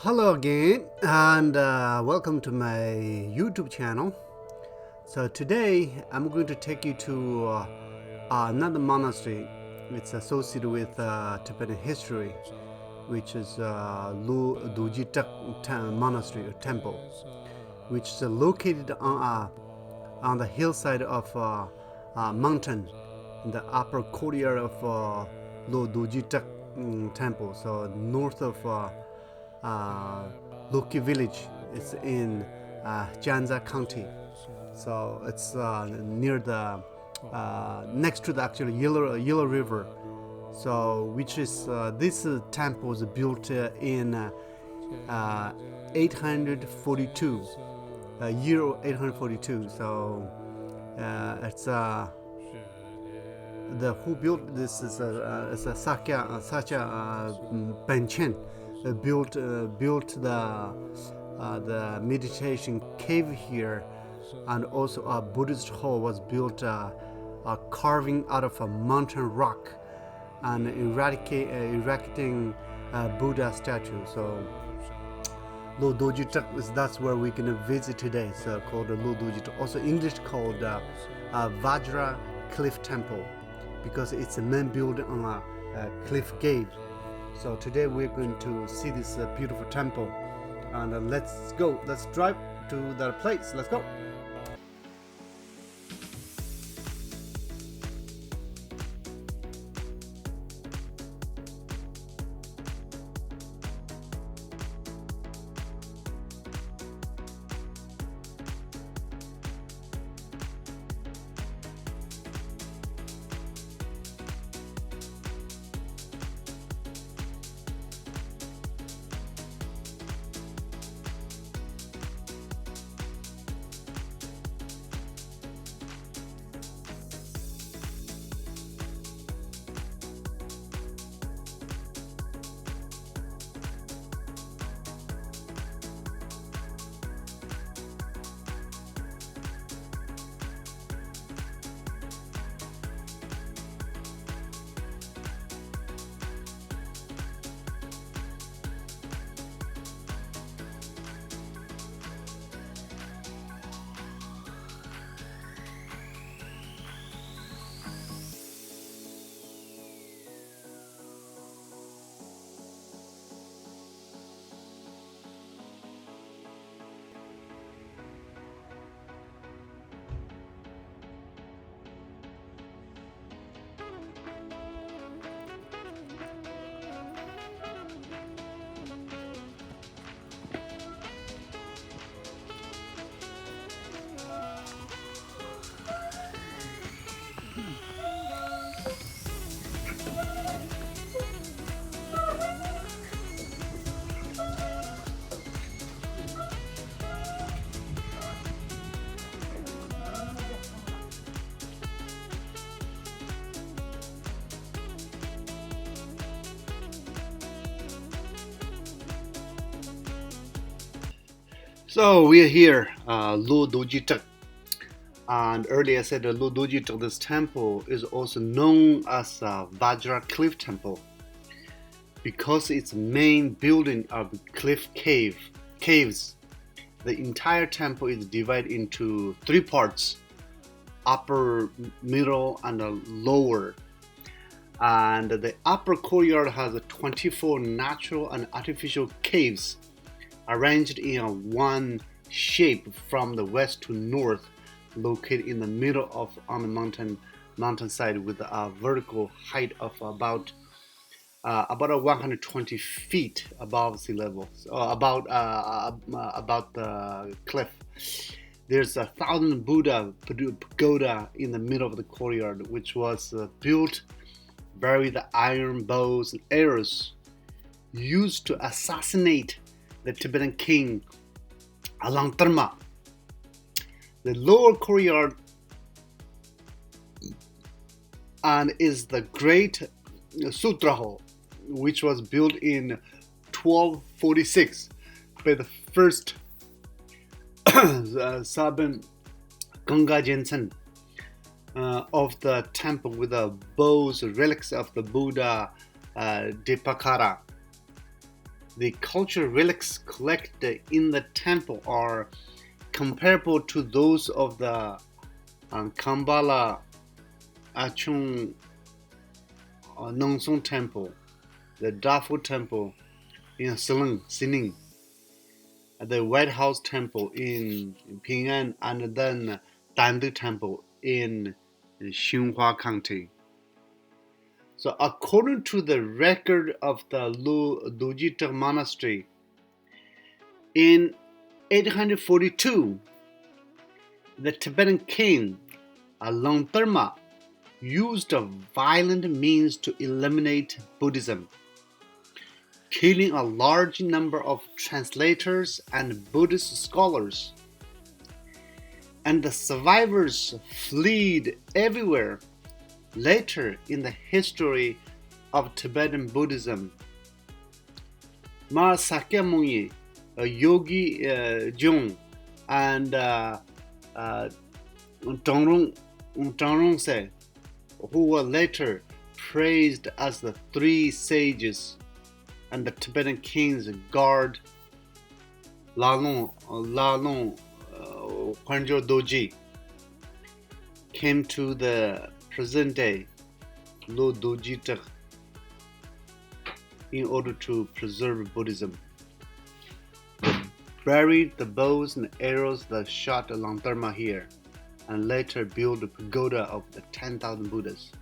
Hello again, and welcome to my YouTube channel. So today I'm going to take you to another monastery. It's associated with Tibetan history, which is Lu DorjeeZha Monastery or Temple, which is located on the hillside of a mountain in the upper courtyard of Lu DorjeeZha Temple. So north of Luoke Village. It's in Jianzha County. So it's near the next to the actual Yellow River. So which is this temple was built in 842, year 842. So it's the who built this is a Sakya Panchen. Built the meditation cave here, and also a Buddhist hall was built carving out of a mountain rock and erecting Buddha statue. So Lu Dorjeezha that's where we're gonna visit today. So called Lu Dorjeezha, also English called Vajra Cliff Temple, because it's a main building on a cliff cave. So today we're going to see this beautiful temple, and let's drive to that place. Let's go. So we are here, Lu Dorjeezha, and earlier I said Lu Dorjeezha, this temple is also known as Vajra Cliff Temple, because its main building are cliff caves. The entire temple is divided into three parts: upper, middle, and lower. And the upper courtyard has 24 natural and artificial caves arranged in a one shape from the west to north, located in the middle on the mountainside, with a vertical height of about 120 feet above sea level, so about the cliff. There's a Thousand Buddha Pagoda in the middle of the courtyard, which was built bearing the iron bows and arrows used to assassinate the Tibetan king Langdarma. The lower courtyard and is the Great Sutra Hall, which was built in 1246 by the first Saban Ganga Jensen of the temple, with the bows, relics of the Buddha Dipakara. The cultural relics collected in the temple are comparable to those of the Kambala Achung Nongson Temple, the Dafu Temple in Xining, the White House Temple in Ping'an, and then Dandu Temple in Xininghua County. So according to the record of the Lu DorjeeZha Monastery, in 842, the Tibetan king Langdarma used violent means to eliminate Buddhism, killing a large number of translators and Buddhist scholars. And the survivors fled everywhere. Later in the history of Tibetan Buddhism, Ma Sakya Panchen, Yogi Jung, and Zhongrongse, who were later praised as the three sages and the Tibetan king's guard, Lalong Kwanjo Doji, came to the present-day Lu DorjeeZha in order to preserve Buddhism. They buried the bows and arrows that shot Langdarma here, and later built a pagoda of the 10,000 Buddhas.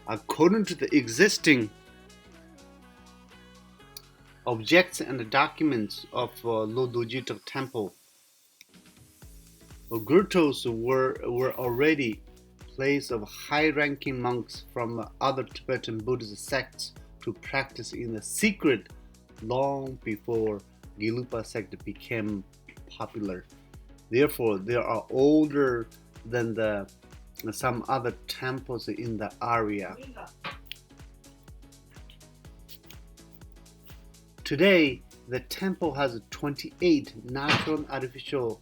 According to the existing objects and documents of Lu DorjeeZha Temple, grottos were already place of high-ranking monks from other Tibetan Buddhist sects to practice in the secret long before Gelugpa sect became popular. Therefore, they are older than some other temples in the area. Today, the temple has 28 natural and artificial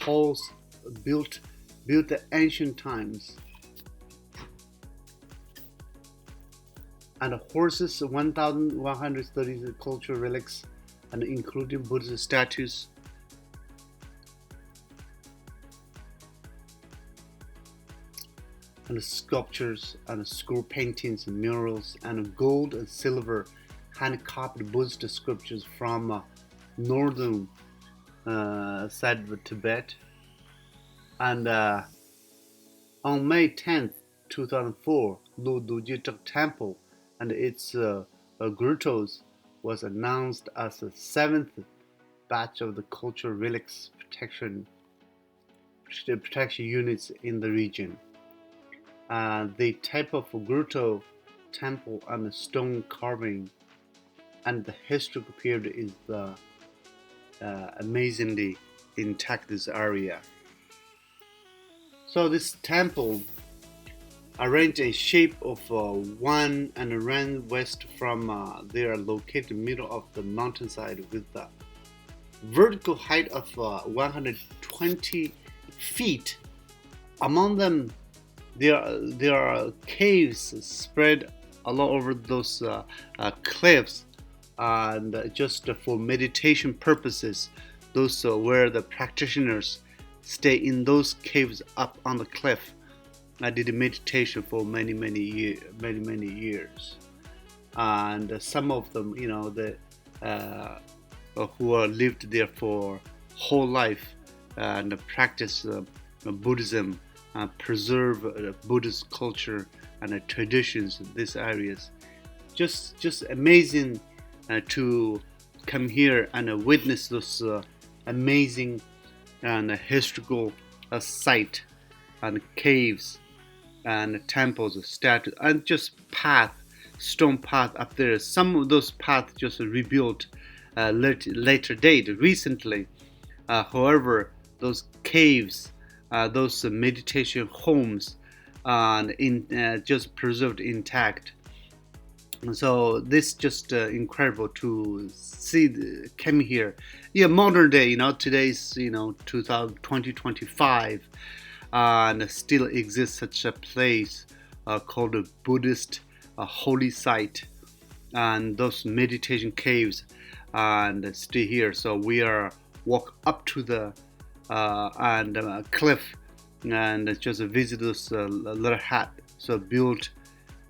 halls built at ancient times, and horses, 1,130 cultural relics, and including Buddhist statues, and sculptures, and scroll paintings, and murals, and gold and silver hand-carved Buddhist scriptures from northern side of Tibet. And on May 10th, 2004, Lu DorjeeZha Temple and its grottos was announced as the 7th batch of the cultural relics protection units in the region. The type of grotto, temple, and stone carving and the historical period is amazingly intact this area. So this temple, arranged in shape of one and ran west from, they are located in the middle of the mountainside with a vertical height of 120 feet. Among them, there are caves spread all over those cliffs, and just for meditation purposes, those where the practitioners stay in those caves up on the cliff. I did meditation for many years, and some of them, who are lived there for whole life and practice Buddhism, preserve Buddhist culture and traditions in these areas. Just amazing to come here and witness this amazing and historical site and caves and temples, statues, and just stone path up there. Some of those paths just rebuilt later date, recently. However, those caves, those meditation homes, just preserved intact. So this just incredible to see. Came here, modern day. Today's 2025, and still exists such a place called a Buddhist holy site, and those meditation caves and stay here. So we are walk up to the cliff and just visit this little hut. So built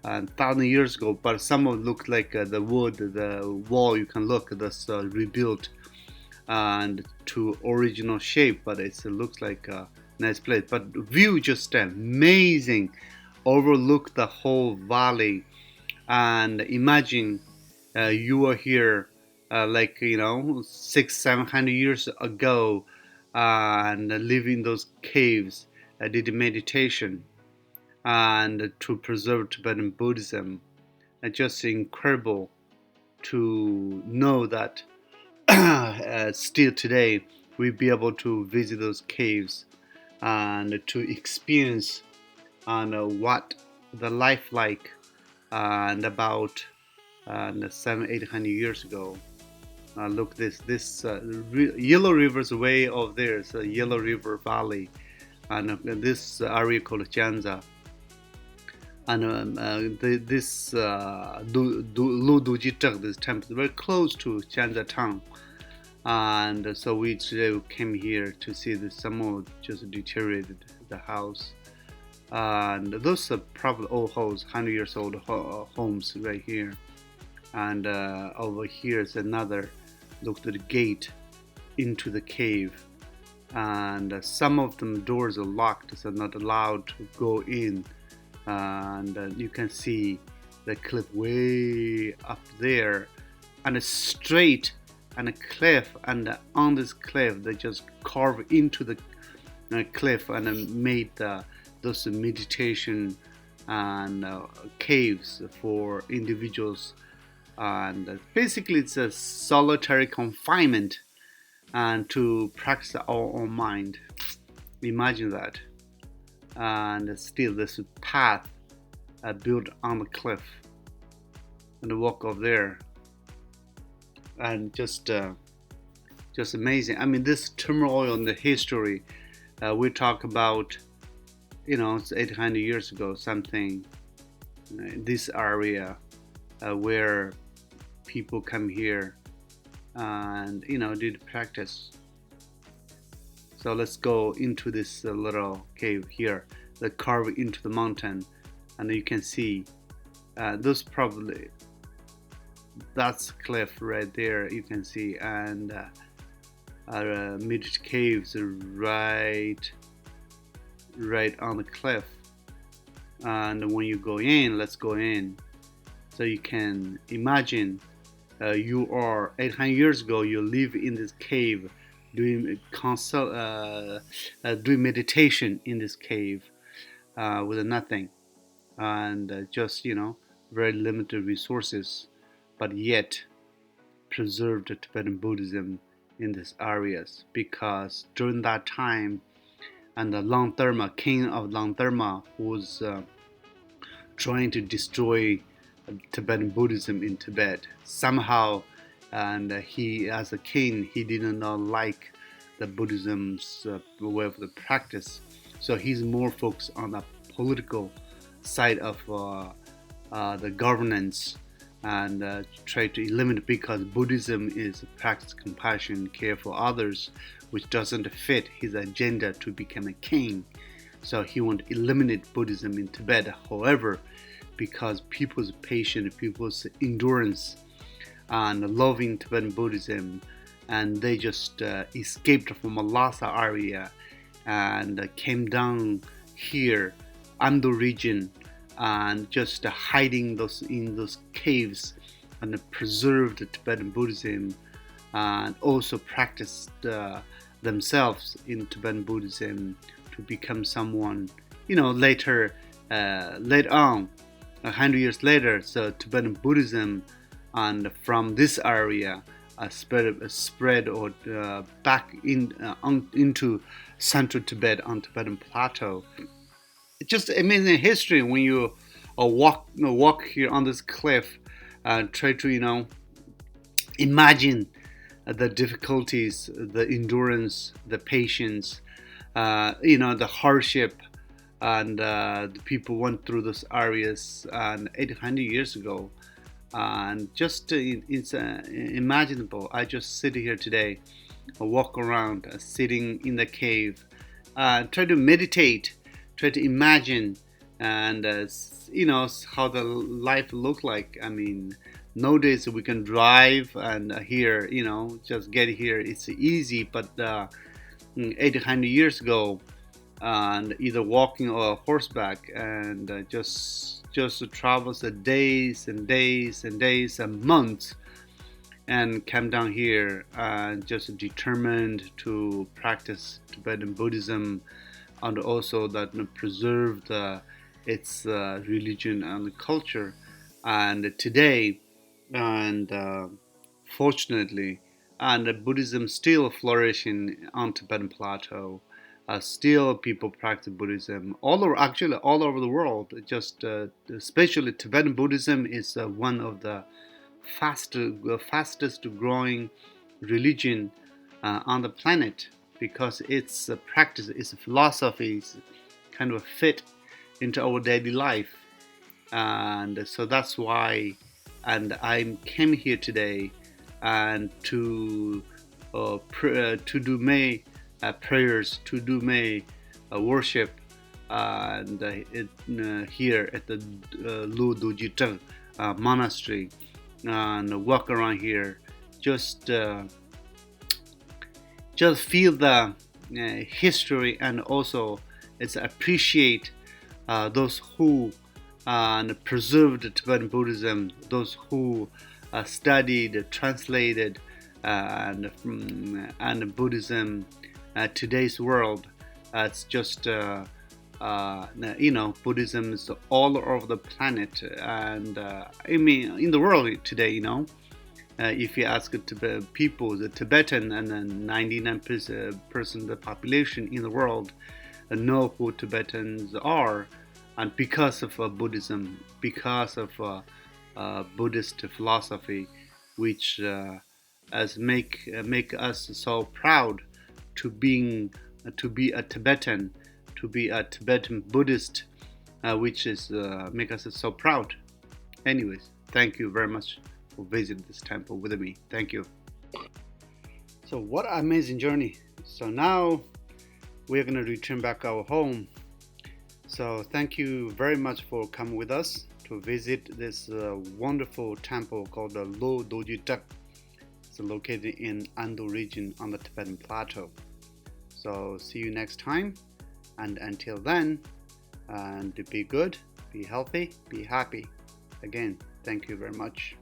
1,000 years ago, but some of it look like the wood, the wall. You can look at this rebuilt and to original shape, but it looks like a nice place. But view just amazing, overlook the whole valley, and imagine you were here like 600-700 years ago and live in those caves, did meditation and to preserve Tibetan Buddhism. Just incredible to know that still today we be able to visit those caves and to experience on what the life like and about 700-800 years ago. Look, this Yellow River's way over there. It's a Yellow River Valley, and this area called Jianzha. And this Lu DorjeeZha, this temple, is very close to Jianzha Town. And so we today came here to see the some just deteriorated the house. And those are probably old homes, 100 years old homes right here. And over here is another. Look at the gate into the cave. And some of them doors are locked, so not allowed to go in. And you can see the cliff way up there, and a straight and a cliff, and on this cliff they just carve into the cliff and made those meditation and caves for individuals, and basically it's a solitary confinement and to practice our own mind. Imagine that. And still this path built on the cliff and walk up there, and just amazing. I mean, this turmoil in the history we talk about, it's 800 years ago something, this area where people come here and did practice. So let's go into this little cave here that carve into the mountain, and you can see those probably that's cliff right there. You can see, and mid caves right on the cliff. And when you go in, let's go in. So you can imagine you are 800 years ago. You live in this cave. Doing meditation in this cave with nothing, and just very limited resources, but yet preserved Tibetan Buddhism in these areas, because during that time, and the Langdarma, king of Langdarma, was trying to destroy Tibetan Buddhism in Tibet somehow. And he, as a king, he did not like the Buddhism's way of the practice. So he's more focused on the political side of the governance, and try to eliminate, because Buddhism is practice compassion, care for others, which doesn't fit his agenda to become a king. So he want to eliminate Buddhism in Tibet. However, because people's patience, people's endurance, and loving Tibetan Buddhism, and they just escaped from Lhasa area and came down here, Ando region, and just hiding in those caves, and preserved Tibetan Buddhism, and also practiced themselves in Tibetan Buddhism to become someone, later on, 100 years later. So Tibetan Buddhism, and from this area spread or back into central Tibet on Tibetan plateau. It's just amazing history when you walk here on this cliff, try to imagine the difficulties, the endurance, the patience, the hardship, and the people went through those areas 800 years ago. and just it's imaginable. I just sit here today, walk around, sitting in the cave, try to meditate, try to imagine, and how the life look like. I mean, nowadays we can drive and here, just get here. It's easy, but 800 years ago, and either walking or horseback, and just travels the days and days and days and months, and came down here and just determined to practice Tibetan Buddhism, and also that preserved its religion and culture. And today, and fortunately, and Buddhism still flourishing on Tibetan plateau. Still, people practice Buddhism actually all over the world. Just especially Tibetan Buddhism is one of the fastest growing religion on the planet, because its practice, its philosophy is kind of fit into our daily life. And so that's why, and I came here today and to do my prayers, to do my worship, and here at the Lu DorjeeZha Monastery, and walk around here, just feel the history, and also it's appreciate those who preserved Tibetan Buddhism, those who studied, translated, and Buddhism today's world. It's just Buddhism is all over the planet, and I mean in the world today. If you ask people, the Tibetan, and then 99% of the population in the world know who Tibetans are, and because of Buddhism, because of Buddhist philosophy, which as make us so proud to be a Tibetan, to be a Tibetan Buddhist, which is make us so proud. Anyways, thank you very much for visiting this temple with me. Thank you. So what an amazing journey. So now we're going to return back our home. So thank you very much for coming with us to visit this wonderful temple called the Lu DorjeeZha. It's located in Ando region on the Tibetan plateau. So see you next time, and until then, and be good, be healthy, be happy. Again, thank you very much.